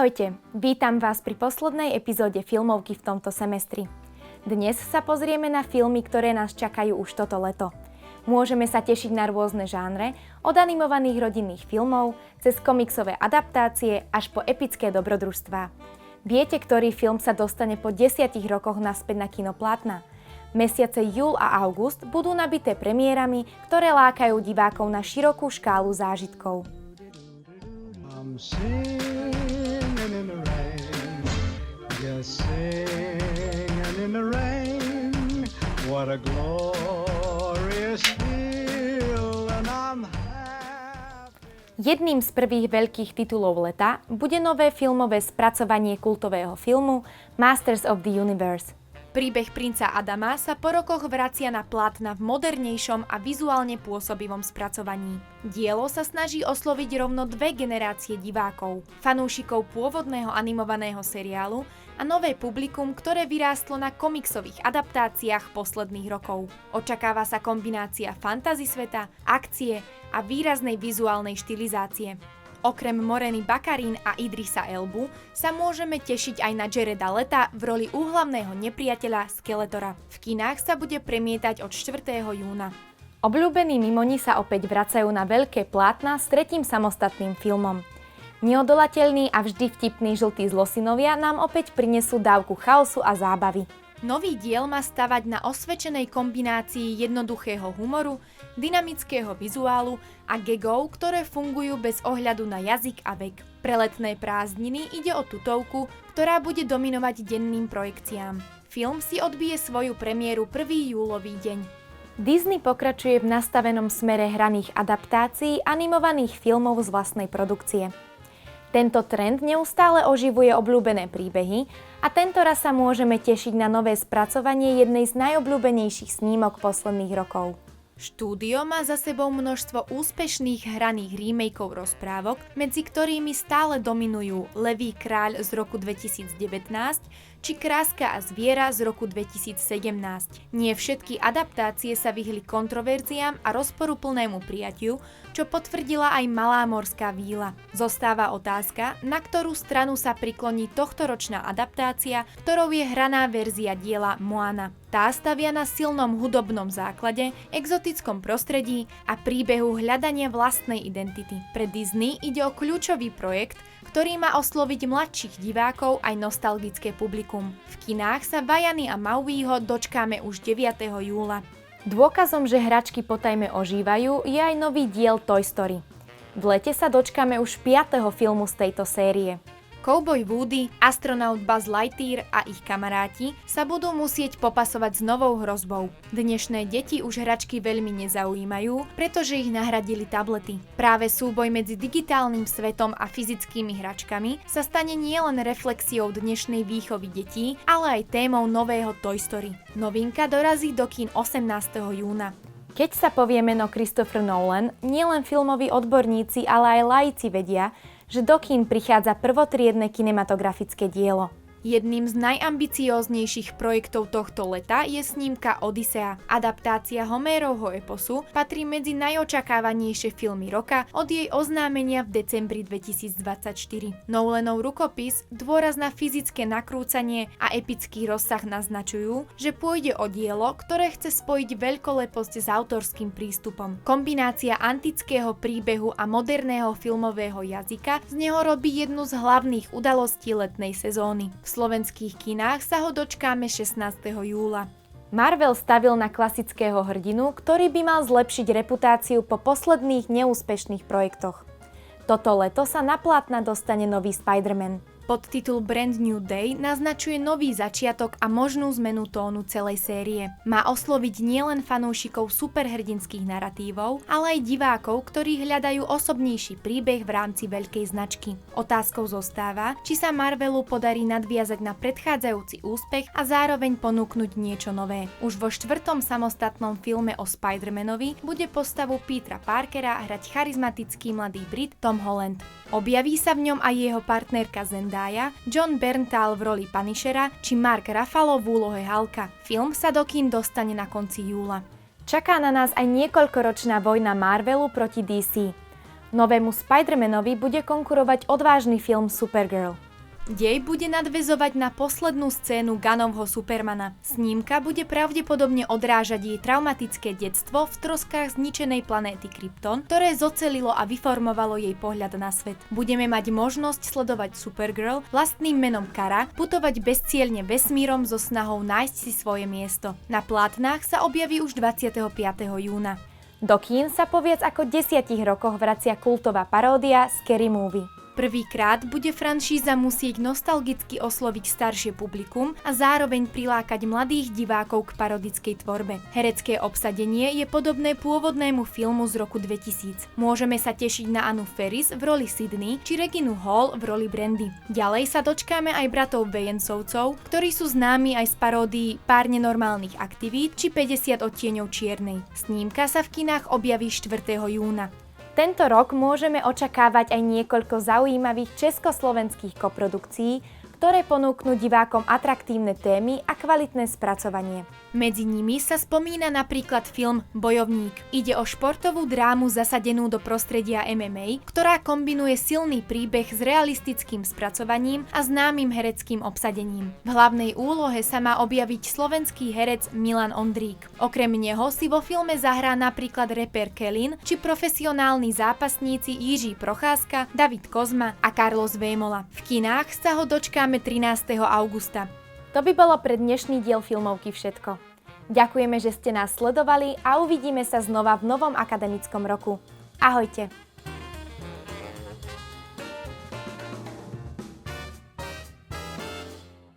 Ahojte, vítam vás pri poslednej epizóde filmovky v tomto semestri. Dnes sa pozrieme na filmy, ktoré nás čakajú už toto leto. Môžeme sa tešiť na rôzne žánre, od animovaných rodinných filmov, cez komiksové adaptácie až po epické dobrodružstvá. Viete, ktorý film sa dostane po 10 rokoch naspäť na kinoplátna? Mesiace júl a august budú nabité premiérami, ktoré lákajú divákov na širokú škálu zážitkov. Jedným z prvých veľkých titulov leta bude nové filmové spracovanie kultového filmu Masters of the Universe. Príbeh princa Adama sa po rokoch vracia na plátna v modernejšom a vizuálne pôsobivom spracovaní. Dielo sa snaží osloviť rovno dve generácie divákov, fanúšikov pôvodného animovaného seriálu a nové publikum, ktoré vyrástlo na komiksových adaptáciách posledných rokov. Očakáva sa kombinácia fantasy sveta, akcie a výraznej vizuálnej štilizácie. Okrem Moreny Baccarin a Idrisa Elbu sa môžeme tešiť aj na Jareda Leta v roli úhlavného nepriateľa Skeletora. V kinách sa bude premietať od 4. júna. Obľúbení mimoni sa opäť vracajú na veľké plátna s tretím samostatným filmom. Neodolateľní a vždy vtipní žltí zlosinovia nám opäť prinesú dávku chaosu a zábavy. Nový diel má stavať na osvedčenej kombinácii jednoduchého humoru, dynamického vizuálu a gagov, ktoré fungujú bez ohľadu na jazyk a vek. Pre letné prázdniny ide o tutovku, ktorá bude dominovať denným projekciám. Film si odbije svoju premiéru 1. júlový deň. Disney pokračuje v nastavenom smere hraných adaptácií animovaných filmov z vlastnej produkcie. Tento trend neustále oživuje obľúbené príbehy a tentoraz sa môžeme tešiť na nové spracovanie jednej z najobľúbenejších snímok posledných rokov. Štúdio má za sebou množstvo úspešných hraných remakeov rozprávok, medzi ktorými stále dominujú Levý kráľ z roku 2019 či Kráska a zviera z roku 2017. Nie všetky adaptácie sa vyhli kontroverziám a rozporuplnému prijatiu, čo potvrdila aj Malá morská víla. Zostáva otázka, na ktorú stranu sa prikloní tohtoročná adaptácia, ktorou je hraná verzia diela Moana. Tá stavia na silnom hudobnom základe, exotickom prostredí a príbehu hľadania vlastnej identity. Pre Disney ide o kľúčový projekt, ktorý má osloviť mladších divákov aj nostalgické publikum. V kinách sa Vajany a Mauiho dočkáme už 9. júla. Dôkazom, že hračky potajme ožívajú, je aj nový diel Toy Story. V lete sa dočkáme už 5. filmu z tejto série. Cowboy Woody, astronaut Buzz Lightyear a ich kamaráti sa budú musieť popasovať s novou hrozbou. Dnešné deti už hračky veľmi nezaujímajú, pretože ich nahradili tablety. Práve súboj medzi digitálnym svetom a fyzickými hračkami sa stane nielen reflexiou dnešnej výchovy detí, ale aj témou nového Toy Story. Novinka dorazí do kín 18. júna. Keď sa povie meno Christopher Nolan, nielen filmoví odborníci, ale aj laici vedia, že do kín prichádza prvotriedne kinematografické dielo. Jedným z najambicióznejších projektov tohto leta je snímka Odysea. Adaptácia Homérovho eposu patrí medzi najočakávanejšie filmy roka od jej oznámenia v decembri 2024. Nolanov rukopis, dôraz na fyzické nakrúcanie a epický rozsah naznačujú, že pôjde o dielo, ktoré chce spojiť veľkoleposť s autorským prístupom. Kombinácia antického príbehu a moderného filmového jazyka z neho robí jednu z hlavných udalostí letnej sezóny. V slovenských kinách sa ho dočkáme 16. júla. Marvel stavil na klasického hrdinu, ktorý by mal zlepšiť reputáciu po posledných neúspešných projektoch. Toto leto sa na plátna dostane nový Spider-Man. Podtitul Brand New Day naznačuje nový začiatok a možnú zmenu tónu celej série. Má osloviť nielen fanúšikov superhrdinských naratívov, ale aj divákov, ktorí hľadajú osobnejší príbeh v rámci veľkej značky. Otázkou zostáva, či sa Marvelu podarí nadviazať na predchádzajúci úspech a zároveň ponúknuť niečo nové. Už vo 4. samostatnom filme o Spider-Manovi bude postavu Petera Parkera hrať charizmatický mladý Brit Tom Holland. Objaví sa v ňom aj jeho partnerka Zendaya, John Bernthal v roli Punishera či Mark Ruffalo v úlohe Hulka. Film sa do kín dostane na konci júla. Čaká na nás aj niekoľkoročná vojna Marvelu proti DC. Novému Spider-Manovi bude konkurovať odvážny film Supergirl. Dej bude nadväzovať na poslednú scénu Gunnovho Supermana. Snímka bude pravdepodobne odrážať jej traumatické detstvo v troskách zničenej planéty Krypton, ktoré zocelilo a vyformovalo jej pohľad na svet. Budeme mať možnosť sledovať Supergirl vlastným menom Kara putovať bezcielne vesmírom so snahou nájsť si svoje miesto. Na plátnách sa objaví už 25. júna. Do kín sa po viac ako 10 rokoch vracia kultová paródia Scary Movie. Prvýkrát bude franšíza musieť nostalgicky osloviť staršie publikum a zároveň prilákať mladých divákov k parodickej tvorbe. Herecké obsadenie je podobné pôvodnému filmu z roku 2000. Môžeme sa tešiť na Annu Faris v roli Sydney či Reginu Hall v roli Brandy. Ďalej sa dočkáme aj bratov Wayensovcov, ktorí sú známi aj z paródií Pár nenormálnych aktivít či 50 odtieňov čiernej. Snímka sa v kinách objaví 4. júna. Tento rok môžeme očakávať aj niekoľko zaujímavých československých koprodukcií, ktoré ponúknú divákom atraktívne témy a kvalitné spracovanie. Medzi nimi sa spomína napríklad film Bojovník. Ide o športovú drámu zasadenú do prostredia MMA, ktorá kombinuje silný príbeh s realistickým spracovaním a známym hereckým obsadením. V hlavnej úlohe sa má objaviť slovenský herec Milan Ondrík. Okrem neho si vo filme zahrá napríklad reper Kelin či profesionálni zápasníci Jiří Procházka, David Kozma a Carlos Vémola. V kinách sa ho dočkáme 13. augusta. To by bolo pre dnešný diel Filmovky všetko. Ďakujeme, že ste nás sledovali a uvidíme sa znova v novom akademickom roku. Ahojte!